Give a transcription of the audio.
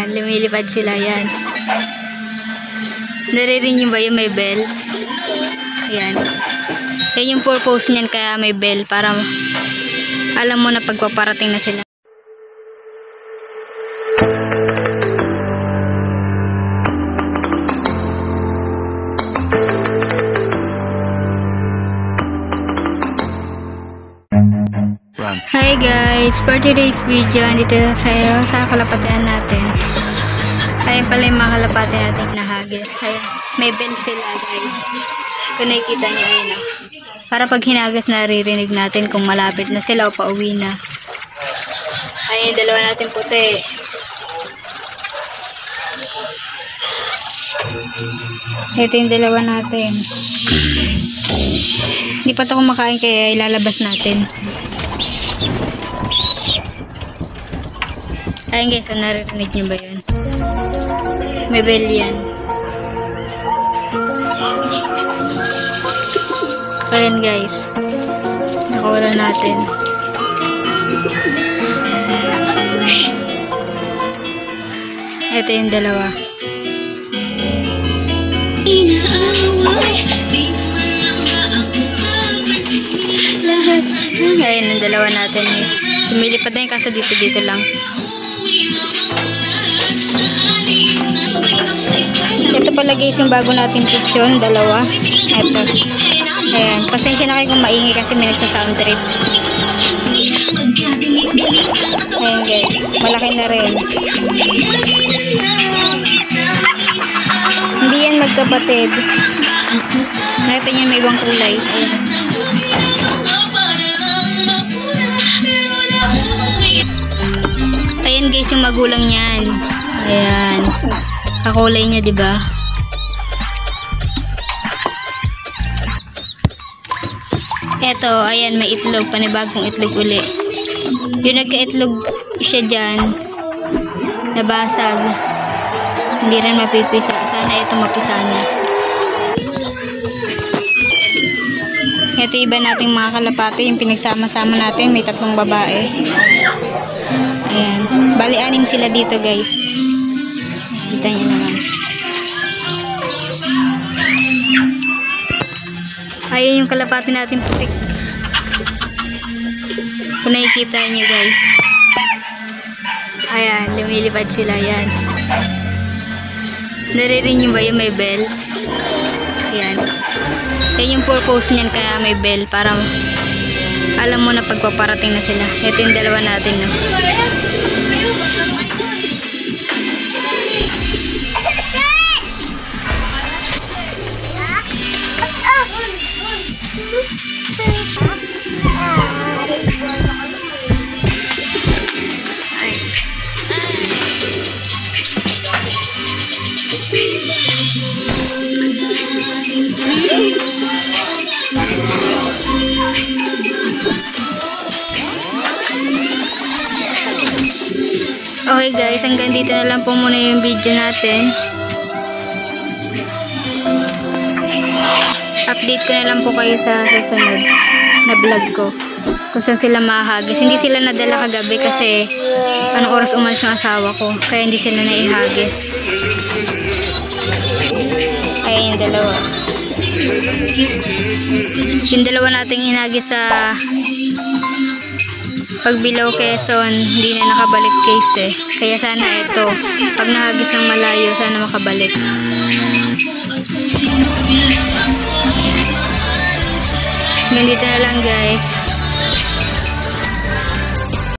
Ayan, lumilipad sila. Ayan. Naririnig nyo ba yung may bell? Ayan. Yan yung purpose niyan kaya may bell. Para alam mo na pagpaparating na sila. Hi guys! For today's video, andito sa'yo sa kalapatian natin. Ayan pala yung mga kalapati natin nahagis. Ayan, may bell sila guys. Kung nakikita nyo, ayun o. Para pag hinagas naririnig natin kung malapit na sila o pauwi na. Ayan, dalawa natin puti. Ito yung dalawa natin. Hindi pa ito kumakain kaya ilalabas natin. Ayan guys, so naririnig nyo ba yun? May bell yan. Ayan guys, nakawala natin. Ito yung dalawa. Ayan yung dalawa natin. Sumilipad na yung kaso dito lang. Ito pala guys yung bago nating kitchen, dalawa. Ito. Ayan, pasensya na kayo kung maingay kasi may nagsa-sound trip. Ayan guys, malaki na rin. Hindi yan magkapatid. Nakita nyo may ibang kulay. Ayan. Ayan guys yung magulang niyan. Ayan. Kakulay niya, di ba? Eto, ayan, may itlog, panibagong itlog uli. Yung nagka-itlog siya dyan, nabasag. Hindi rin mapipisa. Sana ito mapisana. Ito iba nating mga kalapati, yung pinagsama-sama natin, may 3 babae. Ayan. Bali, 6 sila dito guys. Kita nyo naman. Ayan yung kalapati natin putik. Kung nakikita nyo guys. Ayan, lumilipad sila. Ayan. Naririnig nyo ba yung may bell? Ayan. Yan yung purpose niyan kaya may bell. Para alam mo na pagpaparating na sila. Ito yung dalawa natin. No? Okay guys, hanggang dito na lang po muna yung video natin. Update ko na lang po kayo sa susunod na vlog ko. Kung saan sila mahagis. Hindi sila nadala kagabi kasi anong oras umalis yung asawa ko. Kaya hindi sila naihagis. Ayan yung dalawa. Yung dalawa nating hinagis sa Pagbilao, Quezon, hindi na nakabalik case eh. Kaya sana ito, pag nahagis ng malayo, sana makabalik. Ganito na lang guys.